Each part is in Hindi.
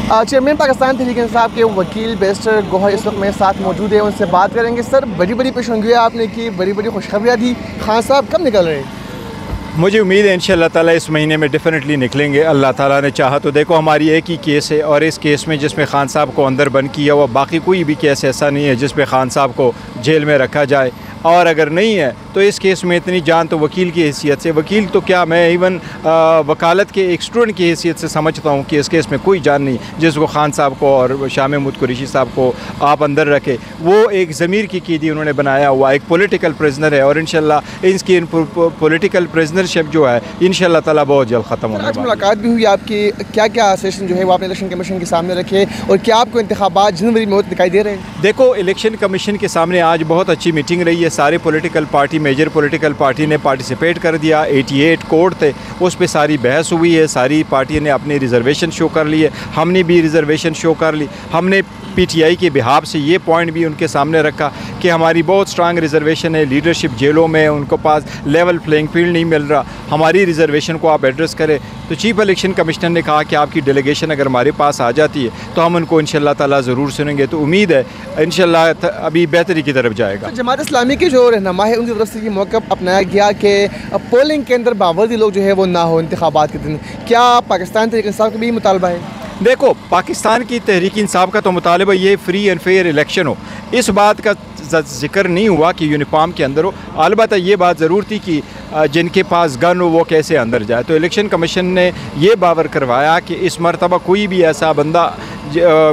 चेयरमैन पाकिस्तान तहरीक इंसाफ के वकील बैरिस्टर गौहर इस वक्त मेरे साथ मौजूद है, उनसे बात करेंगे। सर, बड़ी बड़ी पेशेंगियाँ आपने की, बड़ी बड़ी खुशखबरियाँ दी, खान साहब कब निकल रहे हैं? मुझे उम्मीद है इंशाअल्लाह ताला इस महीने में डेफिनेटली निकलेंगे, अल्लाह ताला ने चाहा तो। देखो, हमारी एक ही केस है और इस केस में जिसमें खान साहब को अंदर बंद किया हुआ, बाकी कोई भी केस ऐसा नहीं है जिस पे खान साहब को जेल में रखा जाए। और अगर नहीं है तो इस केस में इतनी जान तो वकील की हैसियत से, वकील तो क्या, मैं इवन वकालत के एक स्टूडेंट की हैसियत से समझता हूँ कि इस केस में कोई जान नहीं जिसको खान साहब को और शाह महमूद कुरैशी साहब को आप अंदर रखे। वो एक ज़मीर की क़ैदी उन्होंने बनाया हुआ, एक पॉलिटिकल प्रिजनर है और इंशाल्लाह इसकी पॉलिटिकल प्रिजनरशिप जो है इंशाल्लाह ताला बहुत जल्द ख़त्म होने वाली है। मुलाकात भी हुई आपकी, क्या क्या सेशन जो है वो आपने इलेक्शन कमीशन के सामने रखे और क्या आपको इंतखाबात जनवरी में होते दिखाई दे रहे हैं? देखो, इलेक्शन कमीशन के सामने आज बहुत अच्छी मीटिंग रही है। सारे political party, major political party ने पार्टिसिपेट कर दिया। 88 कोड थे, उस पर सारी बहस हुई है। सारी पार्टी ने अपनी रिजर्वेशन शो कर ली है, हमने भी रिजर्वेशन शो कर ली। हमने PTI के बिहाफ से ये पॉइंट भी उनके सामने रखा कि हमारी बहुत स्ट्रांग रिजर्वेशन है, लीडरशिप जेलों में, उनको पास लेवल प्लेइंग फील्ड नहीं मिल रहा, हमारी रिजर्वेशन को आप एड्रेस करें। तो चीफ इलेक्शन कमिश्नर ने कहा कि आपकी डेलीगेशन अगर हमारे पास आ जाती है तो हम उनको इंशाल्लाह ताला ज़रूर सुनेंगे। तो उम्मीद है इंशाल्लाह अभी बेहतरी की तरफ जाएगा। जमात इस्लामी के जो रहनुमा है उनकी तरफ से ये मौक़िफ़ अपनाया गया कि पोलिंग के अंदर बावर्दी लोग जो है वो ना हो इंतखाबात के दिन, क्या पाकिस्तान तहरीक इंसाफ का भी मुतालबा है? देखो, पाकिस्तान की तहरीक इंसाफ का तो मुतालबा ये फ्री एंड फेयर इलेक्शन हो, इस बात का जिक्र नहीं हुआ कि यूनिफॉर्म के अंदर हो। अलबत्ता ये बात ज़रूर थी कि जिनके पास गन हो वो कैसे अंदर जाए। तो इलेक्शन कमीशन ने ये बावर करवाया कि इस मरतबा कोई भी ऐसा बंदा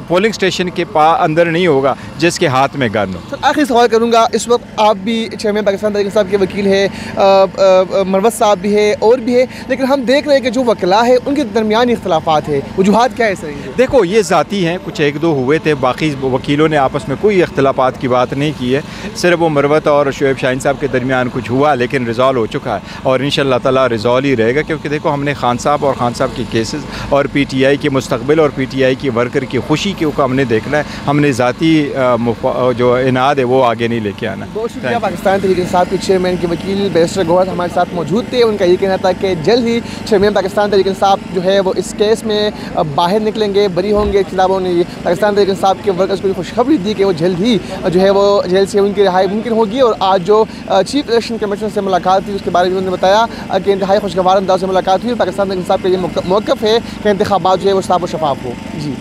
पोलिंग स्टेशन के अंदर नहीं होगा जिसके हाथ में गन हो। सर, आखिरी सवाल करूँगा, इस वक्त आप भी चेयरमैन पाकिस्तान तहरीक इंसाफ के वकील है, मरवत साहब भी है और भी है, लेकिन हम देख रहे हैं कि जो वकला है उनके दरमियान इख्तलाफात है, वजूहात क्या है सर? देखो, ये ज़ाती हैं, कुछ एक दो हुए थे, बाकी वकीलों ने आपस में कोई इख्तलाफात की बात नहीं की है। सिर्फ वो मरवत और शोएब शाहीन साहब के दरमियान कुछ हुआ, लेकिन रिजॉल्व हो चुका है और इंशाअल्लाह ताला रिजॉल्व ही रहेगा। क्योंकि देखो, हमने खान साहब और खान साहब के केसेस और PTI के मुस्तकबिल और PTI की वर्कर की खुशी के ऊपर हमने देखना है। हमने ज़ाती जो इनाद है वो आगे नहीं लेके आना। बहुत शुक्रिया। पाकिस्तान तहरीक इंसाफ के चेयरमैन के वकील बैरिस्टर गौहर हमारे साथ मौजूद थे। उनका ये कहना था कि जल्द ही चेयरमैन पाकिस्तान तहरीक इंसाफ जो है वो इस केस में बाहर निकलेंगे, बरी होंगे। इसके अलावा उन्होंने पाकिस्तान तहरीक इंसाफ के वर्कर्स को खुशखबरी दी कि वो जल्द ही जो है वो जेल से उनकी रिहाई मुमकिन होगी। और आज जो चीफ इलेक्शन कमिश्नर से मुलाकात थी उसके बारे में उन्होंने बताया कि इंतहाई खुशगवार अंदाज से मुलाकात हुई। पाकिस्तान तहरीक इंसाफ का ये मौक़िफ़ है कि इंतखाबात जो है वो साफ और शफाफ हो। जी।